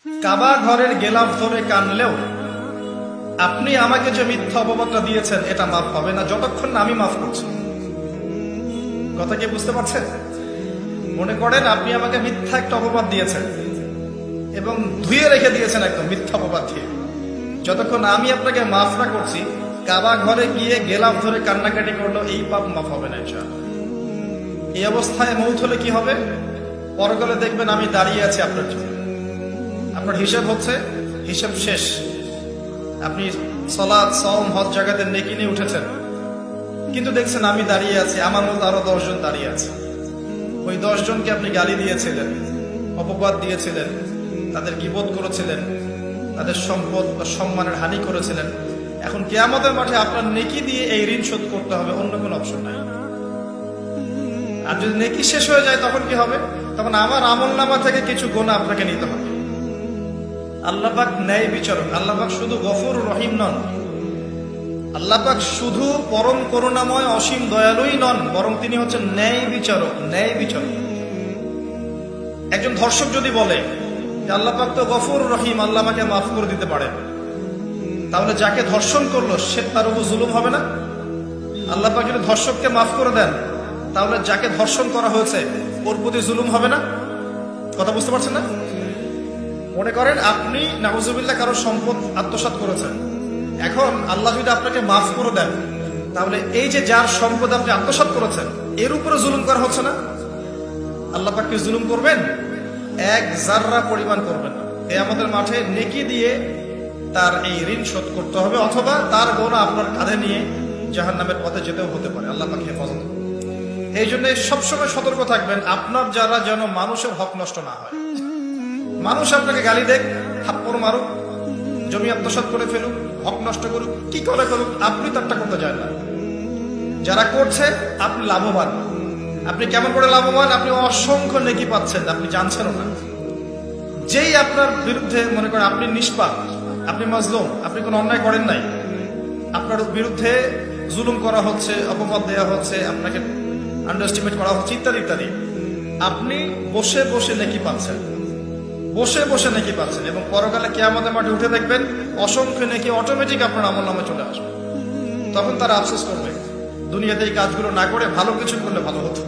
কাবা ঘরের গেলাফ ধরে কানলেও আপনি আমাকে যে মিথ্যা অপবাদটা দিয়েছেন এটা মাফ হবে না যতক্ষণ না আমি মাফ করছি। কথা কি বুঝতে পারছেন? মনে করেন আপনি আমাকে মিথ্যা একটা অপবাদ দিয়েছেন এবং ধুয়ে রেখে দিয়েছেন একদম মিথ্যা অপবাদ দিয়ে। যতক্ষণ আমি আপনাকে মাফ না করছি, কাবা ঘরে গিয়ে গেলাফ ধরে কান্নাকাটি করলো এই পাপ মাফ হবে না ইনশাআল্লাহ। এই অবস্থায় মৌত হলে কি হবে? পরকালে দেখবেন আমি দাঁড়িয়ে আছি আপনার জন্য, আপনার হিসাব হচ্ছে, হিসাব শেষ। আপনি সালাত সাওম হজ জাকাতের নেকি নিয়ে উঠেছেন, কিন্তু দেখছেন আমি দাঁড়িয়ে আছি, আমার মতো আরো 10 জন দাঁড়িয়ে আছে। ওই 10 জনকে আপনি গালি দিয়েছিলেন, অপবাদ দিয়েছিলেন, তাদের গীবত করেছিলেন, তাদের সম্পদ বা সম্মানের হানি করেছিলেন। এখন কিয়ামতের মাঠে আপনার নেকি দিয়ে এই ঋণ শোধ করতে হবে, অন্য কোনো অপশন নাই। আর যদি নেকি শেষ হয়ে যায় তখন কি হবে? তখন আমার আমলনামা থেকে কিছু গুনাহ আপনাকে নিতে হবে। আল্লাহ পাক ন্যায় বিচারক। আল্লাহ পাক শুধু গফুর রহিম নন, আল্লাহ পাক শুধু পরম করুণাময় অসীম দয়ালুই নন, বরং তিনি হচ্ছেন ন্যায় বিচারক। ন্যায় বিচারক। একজন ধর্ষক যদি বলে যে আল্লাহ পাক তো গফুর রহিম, আল্লাহ আমাকে মাফ করে দিতে পারেন, তাহলে যাকে ধর্ষণ করলো সে তার উপর জুলুম হবে না? আল্লাহ পাক যদি ধর্ষককে মাফ করে দেন, তাহলে যাকে ধর্ষণ করা হয়েছে ওর প্রতি জুলুম হবে না? কথা বুঝতে পারছেন না? মনে করেন আপনি নাউজুবিল্লাহ কারো সম্পদ আত্মসাৎ করেছেন, এখন আল্লাহ যদি আপনাকে মাফ করে দেন, তাহলে এই যে যার সম্পদ আপনি আত্মসাৎ করেছেন এর উপরে জুলুম করা হচ্ছে না? আল্লাহ পাক কি জুলুম করবেন? এক জাররা পরিমাণ করবেন না। আমাদের মাঠে নেকি দিয়ে তার এই ঋণ শোধ করতে হবে, অথবা তার গুনাহ আপনার কাঁধে নিয়ে জাহান্নামের পথে যেতেও হতে পারে। আল্লাহ পাক হেফাজত। এই জন্য সবসময় সতর্ক থাকবেন আপনার যারা যেন মানুষের হক নষ্ট না হয়। মানুষ আপনাকে গালি দেখ, থাপ্পড় মারুক, জমি আত্মসাৎ করে ফেলুক, হক নষ্ট করুক, কি করে করুক, আপনি তারটা করতে যায় না। যারা করছে আপনি লাভবান। আপনি কেমন করে লাভবান? আপনি অসংখ্য নেকি পাচ্ছেন, আপনি জানছেন না। যেই আপনার বিরুদ্ধে মনে করেন আপনি নিষ্পাপ, আপনি মাজলুম, আপনি কোনো অন্যায় করেন নাই, আপনার বিরুদ্ধে জুলুম করা হচ্ছে, অপবাদ দেওয়া হচ্ছে, আপনাকে আন্ডারএস্টিমেট করা হচ্ছে, ইত্যাদি ইত্যাদি, আপনি বসে বসে নেকি পাচ্ছেন, বসে বসে নেকি পাচ্ছেন। এবং পরকালে কিয়ামতের মাঠে উঠে দেখবেন অসংখ্য নেকি অটোমেটিক আপনার আমলনামায় চলে আসবে। তখন তারা আফসোস করবে দুনিয়াতে এই কাজগুলো না করে ভালো কিছু করলে ভালো হতো।